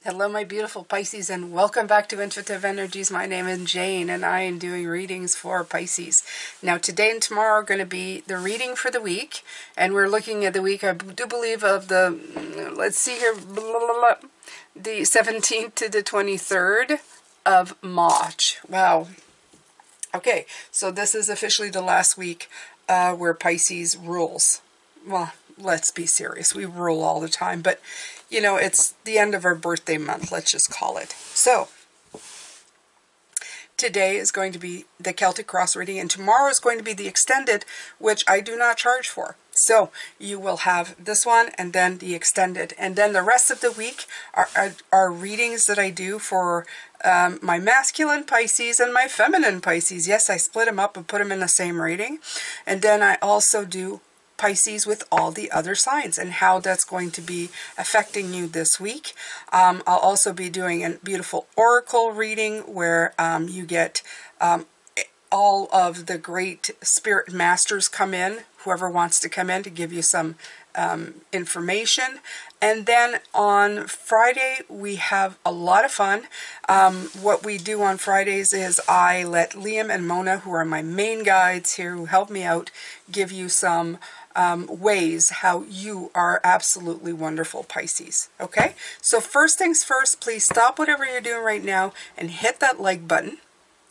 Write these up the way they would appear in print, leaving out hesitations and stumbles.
Hello, my beautiful Pisces, and welcome back to Intuitive Energies. My name is Jane, and I am doing readings for Pisces. Now, today and tomorrow are going to be the reading for the week, and we're looking at the week, I do believe, of the, let's see here, the 17th to the 23rd of March. Wow. Okay, so this is officially the last week where Pisces rules. Well, let's be serious. We rule all the time, but you know, it's the end of our birthday month, let's just call it. So, today is going to be the Celtic Cross reading, and tomorrow is going to be the extended, which I do not charge for. So, you will have this one and then the extended. And then the rest of the week are readings that I do for my masculine Pisces and my feminine Pisces. Yes, I split them up and put them in the same reading. And then I also do Pisces with all the other signs and how that's going to be affecting you this week. I'll also be doing a beautiful oracle reading where you get all of the great spirit masters come in, whoever wants to come in to give you some information. And then on Friday, we have a lot of fun. What we do on Fridays is I let Liam and Mona, who are my main guides here, who help me out, give you some ways how you are absolutely wonderful, Pisces. Okay? So first things first, please stop whatever you're doing right now and hit that like button.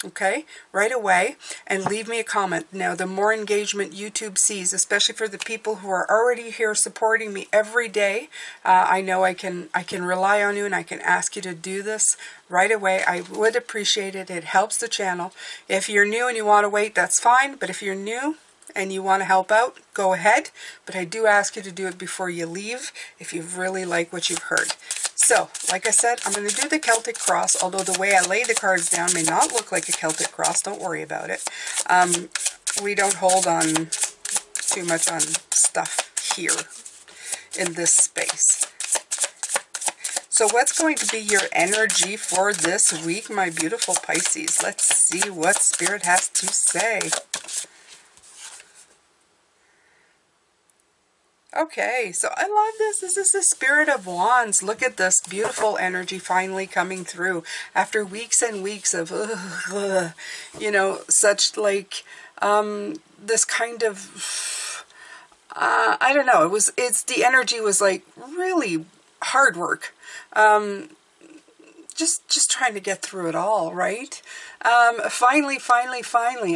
Okay, right away, and leave me a comment. Now, the more engagement YouTube sees, especially for the people who are already here supporting me every day, I know I can rely on you, and I can ask you to do this right away. I would appreciate it. It helps the channel. If you're new and you want to wait, that's fine. But if you're new and you want to help out, go ahead. But I do ask you to do it before you leave if you really like what you've heard. So, like I said, I'm going to do the Celtic Cross, although the way I lay the cards down may not look like a Celtic Cross. Don't worry about it. We don't hold on too much on stuff here in this space. So what's going to be your energy for this week, my beautiful Pisces? Let's see what Spirit has to say. Okay, so I love this. This is the Spirit of Wands. Look at this beautiful energy finally coming through after weeks and weeks of, you know, such like this kind of, I don't know. The energy was like really hard work. Just trying to get through it all, right? Finally,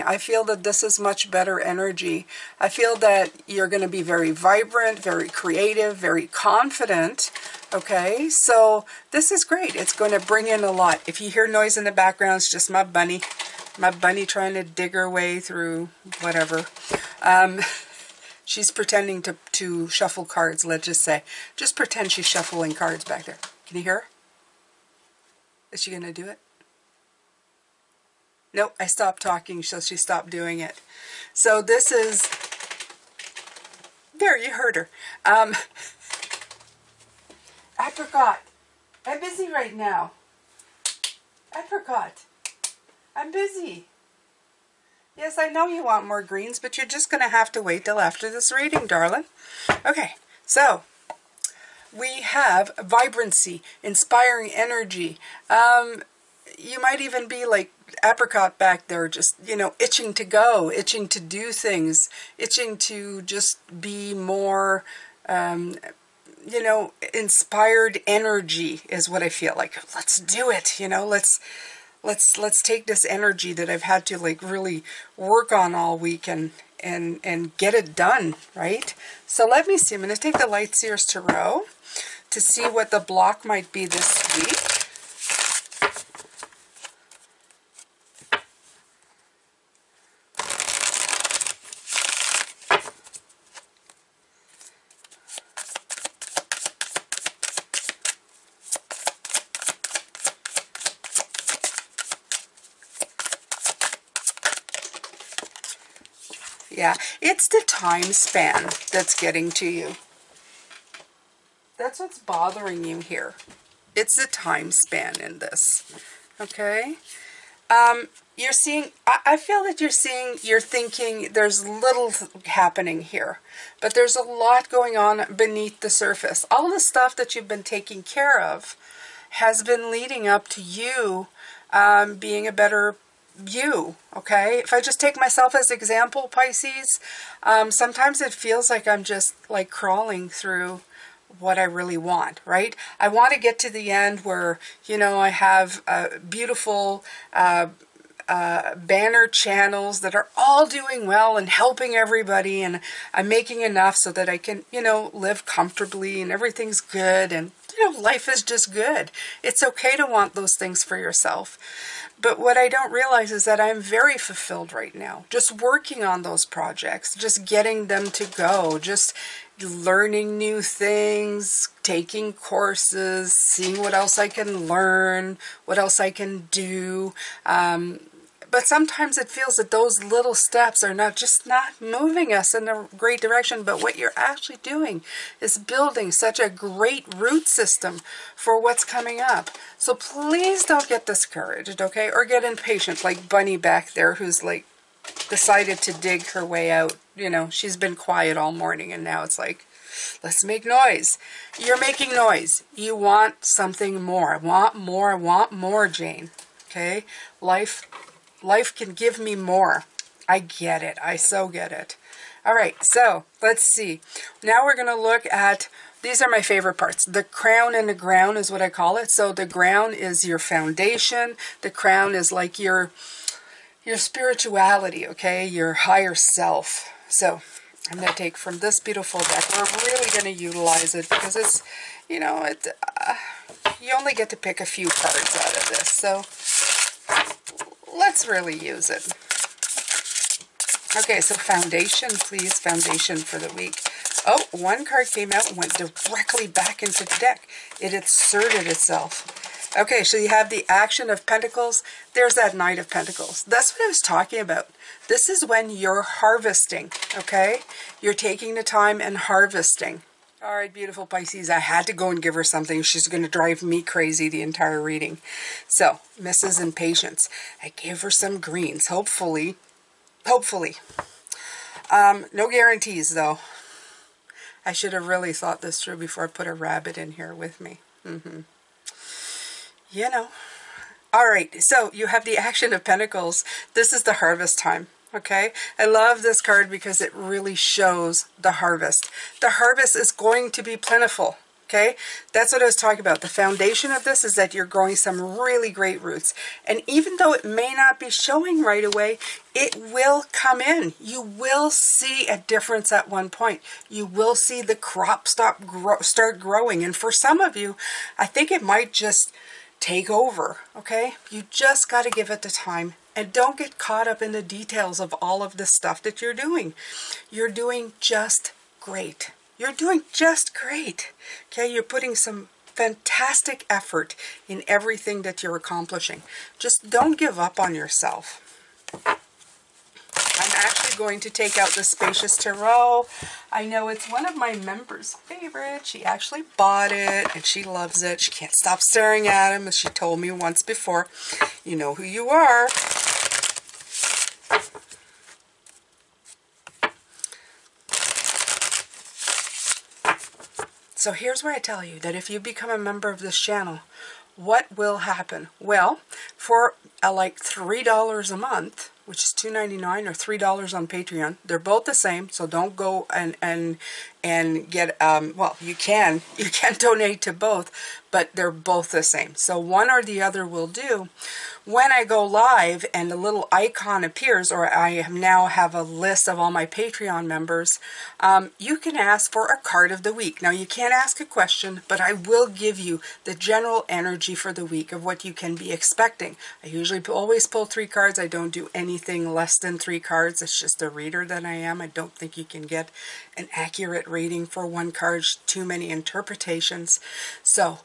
I feel that this is much better energy. I feel that you're going to be very vibrant, very creative, very confident, okay? So this is great. It's going to bring in a lot. If you hear noise in the background, it's just my bunny trying to dig her way through whatever. She's pretending to shuffle cards, let's just say. Just pretend she's shuffling cards back there. Can you hear her? Is she going to do it? Nope, I stopped talking, so she stopped doing it. So this is... There, you heard her. Apricot, I'm busy right now. Apricot, I'm busy. Yes, I know you want more greens, but you're just going to have to wait till after this reading, darling. Okay, so... we have vibrancy, inspiring energy. You might even be like Apricot back there, just, you know, itching to go, itching to do things, itching to just be more, you know, inspired energy is what I feel like. Let's do it, you know, let's take this energy that I've had to like really work on all week and get it done, right? So let me see. I'm going to take the Light Seers Tarot to see what the block might be this week. Yeah, it's the time span that's getting to you. That's what's bothering you here. It's the time span in this. Okay? You're seeing, I feel that you're thinking there's little happening here. But there's a lot going on beneath the surface. All the stuff that you've been taking care of has been leading up to you being a better you, okay? If I just take myself as example, Pisces, sometimes it feels like I'm just like crawling through what I really want, right? I want to get to the end where, you know, I have beautiful banner channels that are all doing well and helping everybody, and I'm making enough so that I can, you know, live comfortably and everything's good, and, you know, life is just good. It's okay to want those things for yourself. But what I don't realize is that I'm very fulfilled right now, just working on those projects, just getting them to go, just learning new things, taking courses, seeing what else I can learn, what else I can do. But sometimes it feels that those little steps are not moving us in a great direction, but what you're actually doing is building such a great root system for what's coming up. So please don't get discouraged, okay? Or get impatient like Bunny back there, who's like decided to dig her way out. You know, she's been quiet all morning and now it's like, let's make noise. You're making noise. You want something more. I want more, Jane. Okay? Life can give me more. I get it. I so get it. All right, so let's see. Now we're going to look at, these are my favorite parts. The crown and the ground is what I call it. So the ground is your foundation. The crown is like your spirituality, okay? Your higher self. So I'm going to take from this beautiful deck. We're really going to utilize it because it's, you know, you only get to pick a few cards out of this. So let's really use it. Okay, so foundation, please. Foundation for the week. Oh, one card came out and went directly back into the deck. It inserted itself. Okay, so you have the Action of Pentacles. There's that Knight of Pentacles. That's what I was talking about. This is when you're harvesting, okay? You're taking the time and harvesting. All right, beautiful Pisces, I had to go and give her something. She's going to drive me crazy the entire reading. So, Mrs. Impatience. I gave her some greens, hopefully. Hopefully. No guarantees, though. I should have really thought this through before I put a rabbit in here with me. You know. All right, so you have the Action of Pentacles. This is the harvest time. Okay, I love this card because it really shows the harvest. The harvest is going to be plentiful. Okay, that's what I was talking about. The foundation of this is that you're growing some really great roots. And even though it may not be showing right away, it will come in. You will see a difference at one point. You will see the crop start growing. And for some of you, I think it might just take over. Okay, you just got to give it the time. And don't get caught up in the details of all of the stuff that you're doing. You're doing just great. You're doing just great. Okay, you're putting some fantastic effort in everything that you're accomplishing. Just don't give up on yourself. I'm actually going to take out the Spacious Tarot. I know it's one of my members' favorites. She actually bought it and she loves it. She can't stop staring at him, as she told me once before. You know who you are. So here's where I tell you that if you become a member of this channel, what will happen? Well, for like $3 a month, which is $2.99 or $3 on Patreon, they're both the same. So don't go and get well, you can donate to both, but they're both the same. So one or the other will do. When I go live and a little icon appears, or I now have a list of all my Patreon members, you can ask for a card of the week. Now, you can't ask a question, but I will give you the general energy for the week of what you can be expecting. I usually always pull 3 cards. I don't do anything less than 3 cards. It's just a reader that I am. I don't think you can get an accurate reading for 1 card. Too many interpretations. So,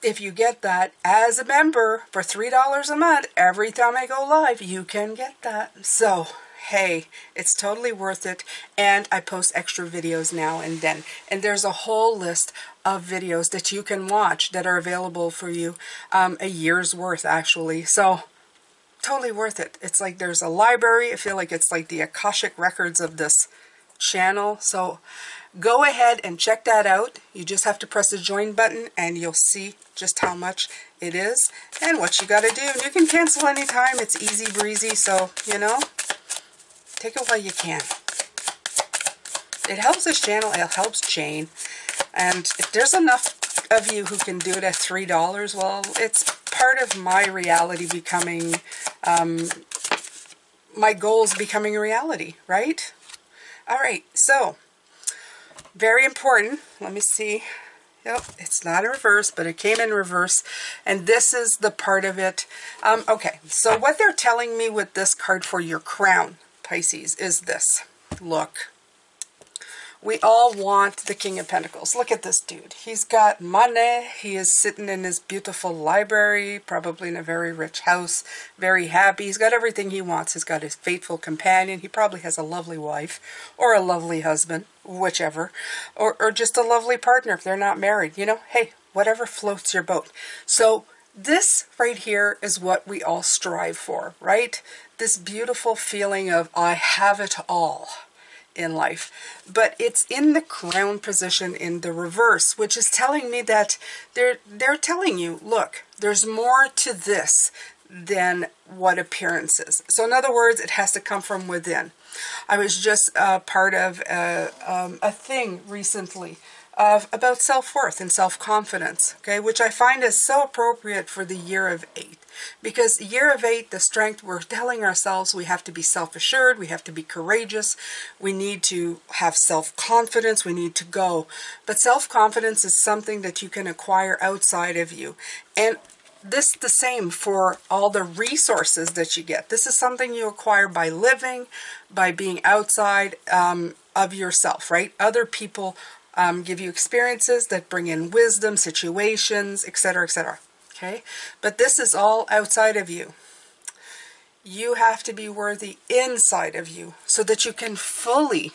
if you get that as a member for $3 a month, every time I go live, you can get that. So, hey, it's totally worth it. And I post extra videos now and then. And there's a whole list of videos that you can watch that are available for you, a year's worth, actually. So, totally worth it. It's like there's a library. I feel like it's like the Akashic records of this channel. So, go ahead and check that out. You just have to press the join button and you'll see just how much it is and what you got to do. You can cancel anytime. It's easy breezy. So, you know, take it while you can. It helps this channel. It helps Jane. And if there's enough of you who can do it at $3, well, it's part of my reality becoming, my goals becoming a reality, right? All right, so very important. Let me see. Yep, it's not in reverse, but it came in reverse. And this is the part of it. Okay, so what they're telling me with this card for your crown, Pisces, is this. Look. We all want the King of Pentacles. Look at this dude. He's got money. He is sitting in his beautiful library, probably in a very rich house, very happy. He's got everything he wants. He's got his faithful companion. He probably has a lovely wife or a lovely husband, whichever, or just a lovely partner if they're not married. You know, hey, whatever floats your boat. So this right here is what we all strive for, right? This beautiful feeling of I have it all in life, but it's in the crown position in the reverse, which is telling me that they're telling you, look, there's more to this than what appearance is. So in other words, it has to come from within. I was just part of a thing recently about self-worth and self-confidence, okay, which I find is so appropriate for the year of 8. Because year of 8, the strength, we're telling ourselves we have to be self-assured, we have to be courageous, we need to have self-confidence, we need to go. But self-confidence is something that you can acquire outside of you. And this the same for all the resources that you get. This is something you acquire by living, by being outside of yourself, right? Other people give you experiences that bring in wisdom, situations, etc., etc. Okay? But this is all outside of you. You have to be worthy inside of you so that you can fully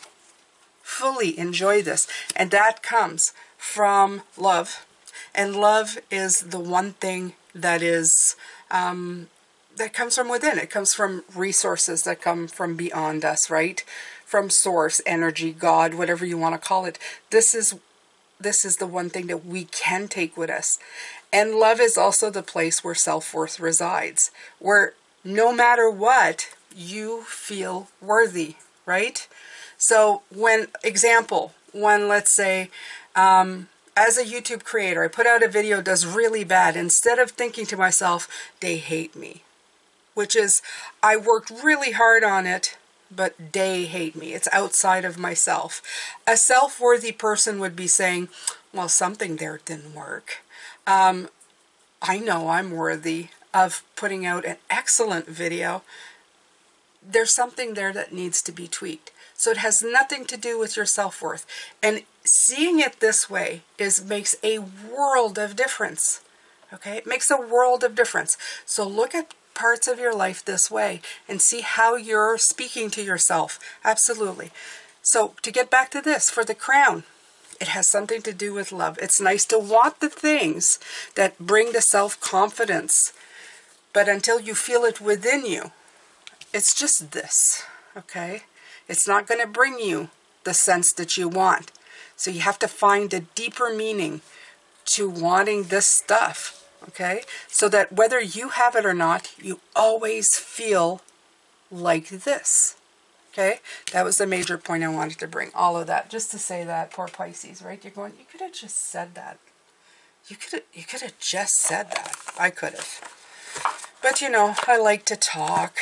enjoy this. And that comes from love. And love is the one thing that is that comes from within. It comes from resources that come from beyond us, right? From source, energy, God, whatever you want to call it. This is the one thing that we can take with us. And love is also the place where self-worth resides, where no matter what, you feel worthy, right? So when let's say, as a YouTube creator, I put out a video that does really bad, instead of thinking to myself, they hate me, which is, I worked really hard on it, but they hate me. It's outside of myself. A self-worthy person would be saying, well, something there didn't work. I know I'm worthy of putting out an excellent video. There's something there that needs to be tweaked. So it has nothing to do with your self-worth. And seeing it this way makes a world of difference. Okay? It makes a world of difference. So look at parts of your life this way and see how you're speaking to yourself. Absolutely. So to get back to this, for the crown, it has something to do with love. It's nice to want the things that bring the self-confidence, but until you feel it within you, it's just this, okay? It's not going to bring you the sense that you want. So you have to find a deeper meaning to wanting this stuff. Okay, so that whether you have it or not, you always feel like this. Okay, that was the major point I wanted to bring. All of that, just to say that, poor Pisces, right? You're going, you could have just said that. You could have just said that. I could have. But you know, I like to talk.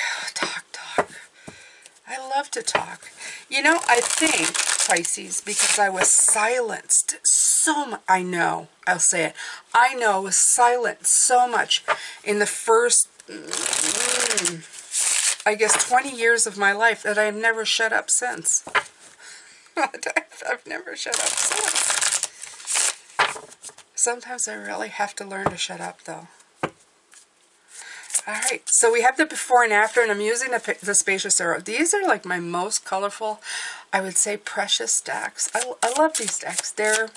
I love to talk. You know, I think, Pisces, because I was silenced so much. I know, I'll say it. I know I was silent so much in the first, I guess, 20 years of my life that I've never shut up since. I've never shut up since. Sometimes I really have to learn to shut up, though. All right, so we have the before and after, and I'm using the Spacious Arrow. These are like my most colorful, I would say, precious stacks. I love these stacks. They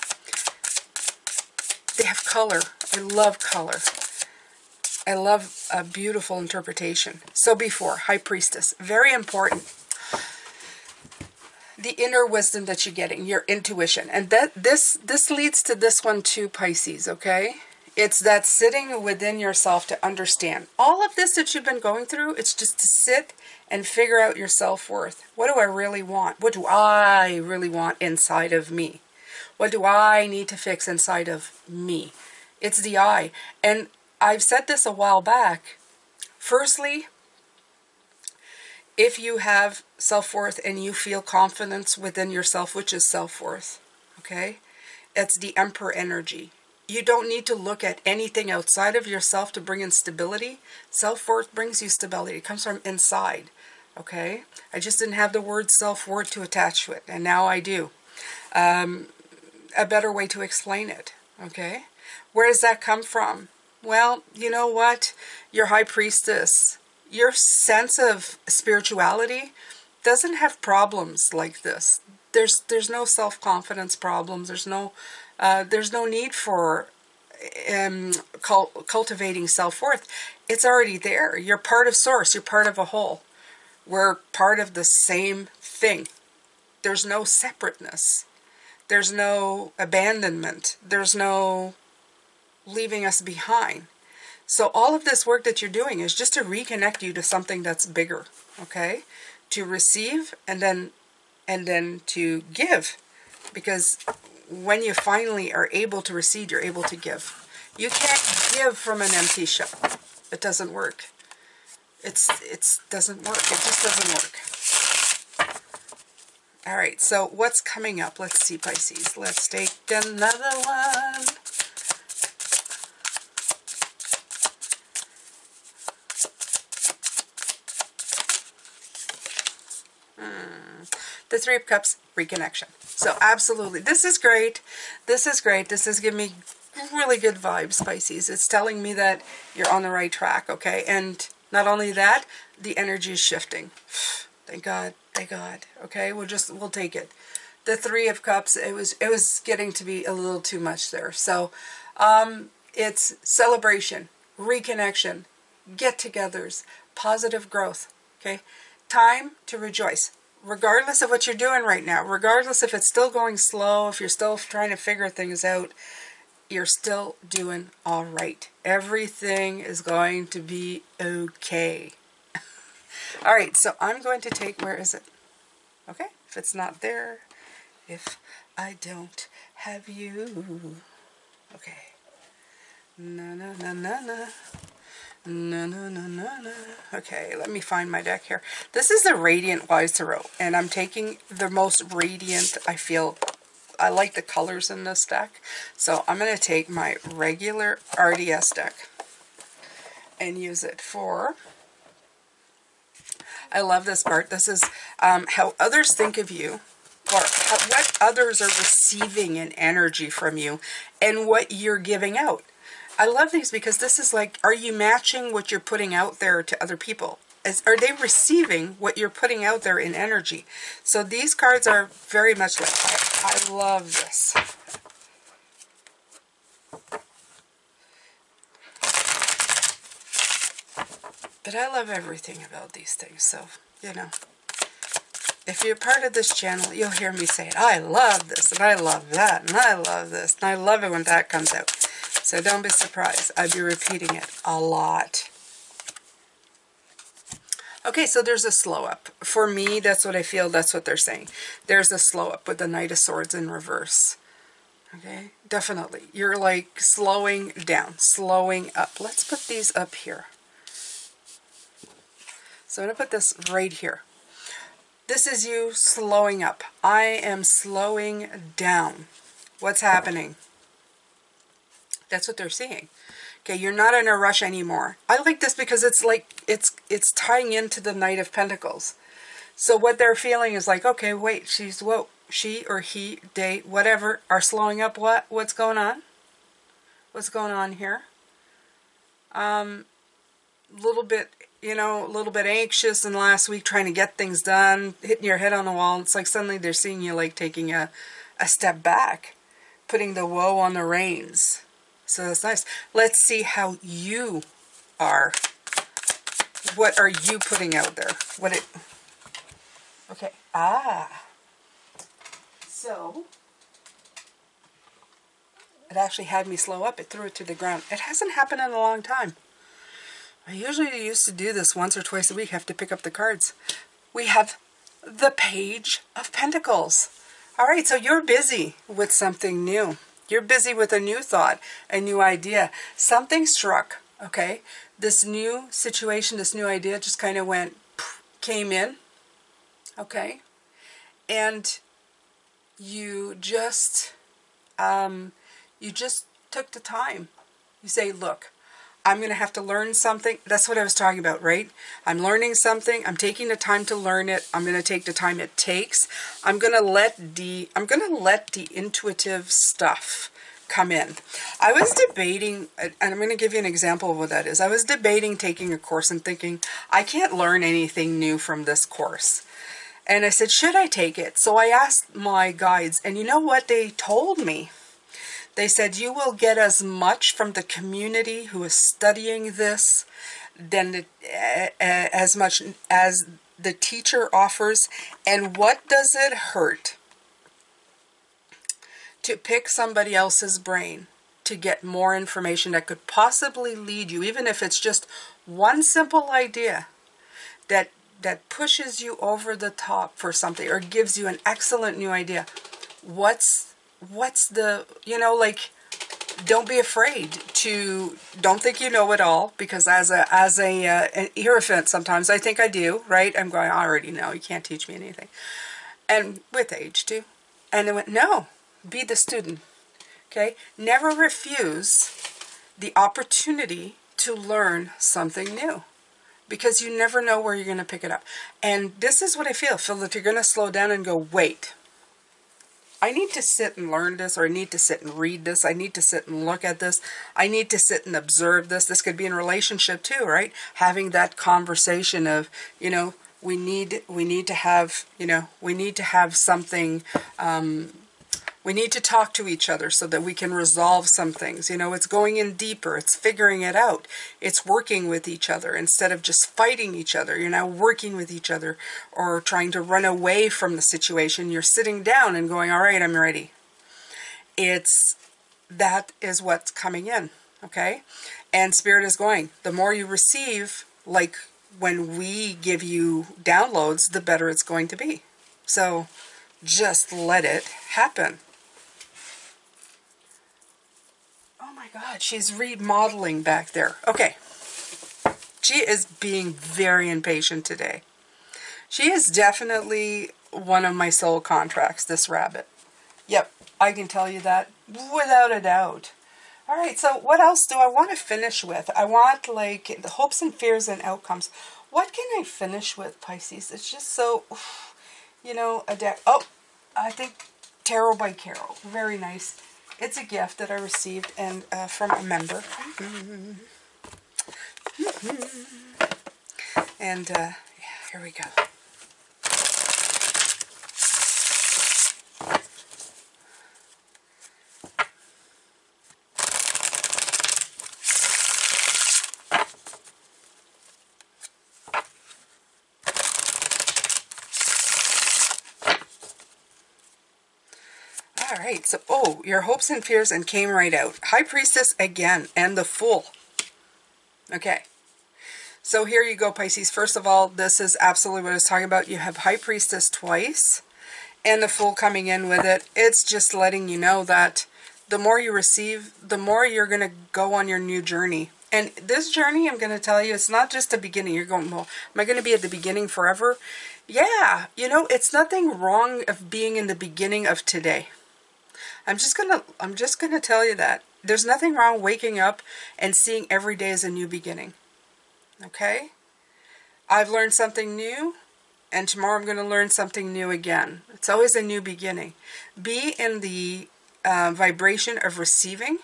have color. I love color. I love a beautiful interpretation. So before, High Priestess, very important. the inner wisdom that you're getting, your intuition. And that this leads to this one too, Pisces, okay? It's that sitting within yourself to understand. All of this that you've been going through, it's just to sit and figure out your self-worth. What do I really want? What do I really want inside of me? What do I need to fix inside of me? It's the I. And I've said this a while back. Firstly, if you have self-worth and you feel confidence within yourself, which is self-worth, okay? It's the Emperor energy. You don't need to look at anything outside of yourself to bring in stability. Self-worth brings you stability. It comes from inside, okay? I just didn't have the word self-worth to attach to it, and now I do. A better way to explain it, okay? Where does that come from? Well, you know what? Your high priestess, your sense of spirituality doesn't have problems like this. There's no self-confidence problems. There's no need for cultivating self-worth. It's already there. You're part of source. You're part of a whole. We're part of the same thing. There's no separateness. There's no abandonment. There's no leaving us behind. So all of this work that you're doing is just to reconnect you to something that's bigger, okay? To receive and then to give. Because when you finally are able to receive, you're able to give. You can't give from an empty shell. It doesn't work. It doesn't work. It just doesn't work. All right, so what's coming up? Let's see, Pisces. Let's take another one. The Three of Cups, reconnection. So absolutely, this is great. This is great. This is giving me really good vibes, Pisces. It's telling me that you're on the right track, okay? And not only that, the energy is shifting. Thank God. Thank God. Okay, we'll take it. The Three of Cups, it was getting to be a little too much there. So it's celebration, reconnection, get-togethers, positive growth, okay? Time to rejoice. Regardless of what you're doing right now, regardless if it's still going slow, if you're still trying to figure things out, you're still doing all right. Everything is going to be okay. All right, so I'm going to take, where is it? Okay, if it's not there, if I don't have you. Okay. Na na na na na. No, no, no, no, no. Okay, let me find my deck here. This is the Radiant Wise Tarot, and I'm taking the most radiant, I like the colors in this deck. So I'm going to take my regular RDS deck and use it for, I love this part. This is how others think of you, or what others are receiving in energy from you, and what you're giving out. I love these because this is like, are you matching what you're putting out there to other people? Are they receiving what you're putting out there in energy? So these cards are very much like, I love this. But I love everything about these things, so, you know. If you're part of this channel, you'll hear me say it. I love this, and I love that, and I love this, and I love it when that comes out. So don't be surprised. I'll be repeating it a lot. Okay, so there's a slow up. For me, that's what I feel. That's what they're saying. There's a slow up with the Knight of Swords in reverse. Okay, definitely. You're like slowing down, slowing up. Let's put these up here. So I'm going to put this right here. This is you slowing up. I am slowing down. What's happening? That's what they're seeing. Okay, you're not in a rush anymore. I like this because it's like, it's tying into the Knight of Pentacles. So what they're feeling is like, okay, wait, she or he, they, whatever, are slowing up. What's going on? What's going on here? Little bit, you know, a little bit anxious in the last week, trying to get things done, hitting your head on the wall. It's like suddenly they're seeing you like taking a step back, putting the woe on the reins. So that's nice. Let's see how you are. What are you putting out there? Okay. So it actually had me slow up. It threw it to the ground. It hasn't happened in a long time. I usually used to do this once or twice a week, have to pick up the cards. We have the Page of Pentacles. All right, so you're busy with something new. You're busy with a new thought, a new idea. Something struck, okay? This new situation, this new idea just kind of came in, okay? And you just took the time. You say, look, I'm going to have to learn something. That's what I was talking about, right? I'm learning something. I'm taking the time to learn it. I'm going to take the time it takes. I'm going to let the intuitive stuff come in. I was debating, and I'm going to give you an example of what that is. I was debating taking a course and thinking, I can't learn anything new from this course. And I said, should I take it? So I asked my guides, and you know what they told me? They said, you will get as much from the community who is studying this than as much as the teacher offers. And what does it hurt to pick somebody else's brain to get more information that could possibly lead you, even if it's just one simple idea that pushes you over the top for something or gives you an excellent new idea? What's the, like, don't be afraid to, don't think you know it all, because as an hierophant, sometimes I think I do, right? I'm going, I already know, you can't teach me anything. And with age too. And they went, no, be the student, okay? Never refuse the opportunity to learn something new, because you never know where you're going to pick it up. And this is what I feel that you're going to slow down and go, wait, I need to sit and learn this, or I need to sit and read this. I need to sit and look at this. I need to sit and observe this. This could be in a relationship too, right? Having that conversation of, we need to have something, we need to talk to each other so that we can resolve some things. It's going in deeper. It's figuring it out. It's working with each other instead of just fighting each other. You're now working with each other or trying to run away from the situation. You're sitting down and going, all right, I'm ready. That is what's coming in, okay? And Spirit is going, the more you receive, like when we give you downloads, the better it's going to be. So just let it happen. God, she's remodeling back there. Okay. She is being very impatient today. She is definitely one of my soul contracts, this rabbit. Yep, I can tell you that without a doubt. All right, so what else do I want to finish with? I want, like, the hopes and fears and outcomes. What can I finish with, Pisces? It's just so, a deck. Oh, I think Tarot by Carol. Very nice. It's a gift that I received and from a member. And yeah, here we go. All right, so, your hopes and fears, and came right out. High Priestess again, and the Fool. Okay, so here you go, Pisces. First of all, this is absolutely what I was talking about. You have High Priestess twice, and the Fool coming in with it. It's just letting you know that the more you receive, the more you're going to go on your new journey. And this journey, I'm going to tell you, it's not just a beginning. You're going, well, am I going to be at the beginning forever? Yeah, it's nothing wrong of being in the beginning of today. I'm just gonna tell you that. There's nothing wrong waking up and seeing every day as a new beginning. Okay? I've learned something new, and tomorrow I'm going to learn something new again. It's always a new beginning. Be in the vibration of receiving,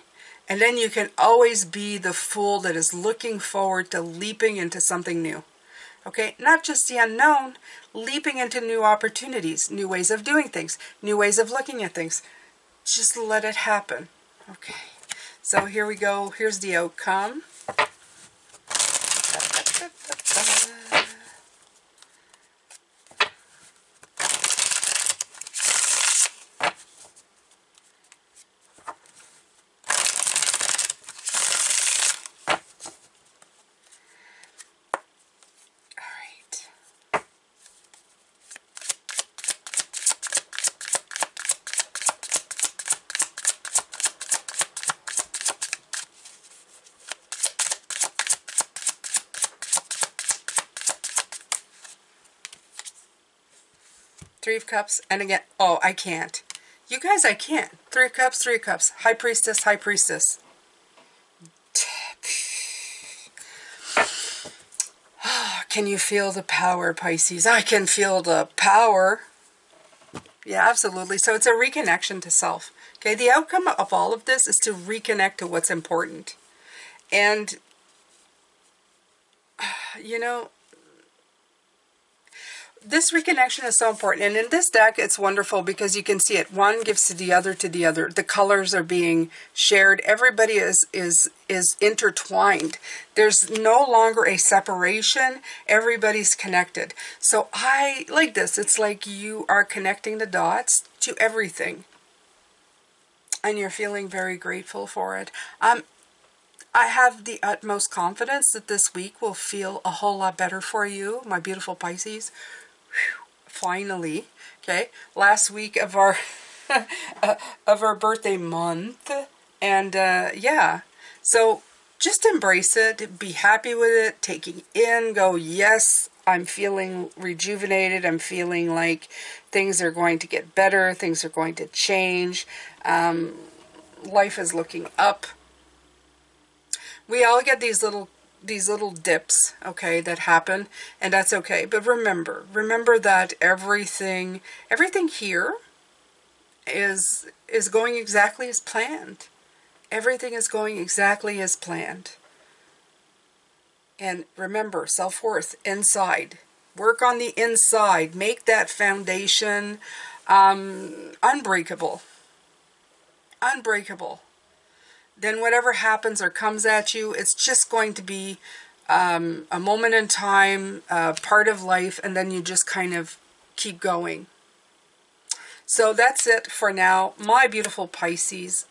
and then you can always be the fool that is looking forward to leaping into something new. Okay? Not just the unknown, leaping into new opportunities, new ways of doing things, new ways of looking at things. Just let it happen. Okay. So here we go. Here's the outcome. Three of Cups. And again, oh, I can't. You guys, I can't. Three of Cups, Three of Cups. High Priestess, High Priestess. Can you feel the power, Pisces? I can feel the power. Yeah, absolutely. So it's a reconnection to self. Okay, the outcome of all of this is to reconnect to what's important. And, you know, this reconnection is so important. And in this deck, it's wonderful because you can see it. One gives to the other to the other. The colors are being shared. Everybody is intertwined. There's no longer a separation. Everybody's connected. So I like this. It's like you are connecting the dots to everything. And you're feeling very grateful for it. I have the utmost confidence that this week will feel a whole lot better for you, my beautiful Pisces. Whew, finally, okay, last week of our of our birthday month, and yeah, so just embrace it, be happy with it, taking in, go, yes, I'm feeling rejuvenated, I'm feeling like things are going to get better, things are going to change, life is looking up. We all get these little dips, okay, that happen, and that's okay. But remember that everything here is going exactly as planned. Everything is going exactly as planned. And remember, self-worth inside. Work on the inside. Make that foundation unbreakable. Unbreakable. Then whatever happens or comes at you, it's just going to be a moment in time, part of life, and then you just kind of keep going. So that's it for now, my beautiful Pisces.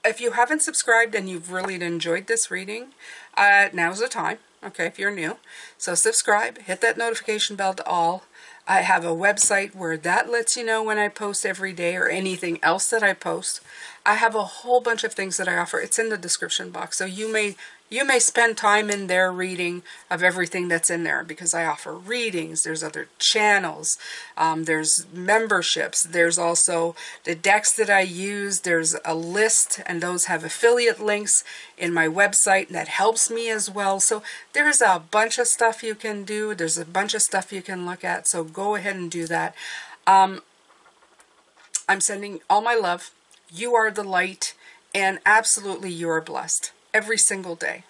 If you haven't subscribed and you've really enjoyed this reading, now's the time, okay, if you're new. So subscribe, hit that notification bell to all. I have a website where that lets you know when I post every day or anything else that I post. I have a whole bunch of things that I offer. It's in the description box. So you may spend time in there reading of everything that's in there because I offer readings. There's other channels. There's memberships. There's also the decks that I use. There's a list, and those have affiliate links in my website. That helps me as well. So there's a bunch of stuff you can do. There's a bunch of stuff you can look at. So go ahead and do that. I'm sending all my love. You are the light, and absolutely you are blessed every single day.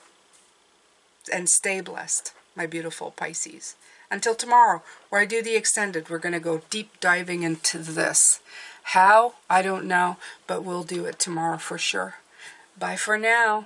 And stay blessed, my beautiful Pisces. Until tomorrow, where I do the extended, we're going to go deep diving into this. How? I don't know, but we'll do it tomorrow for sure. Bye for now.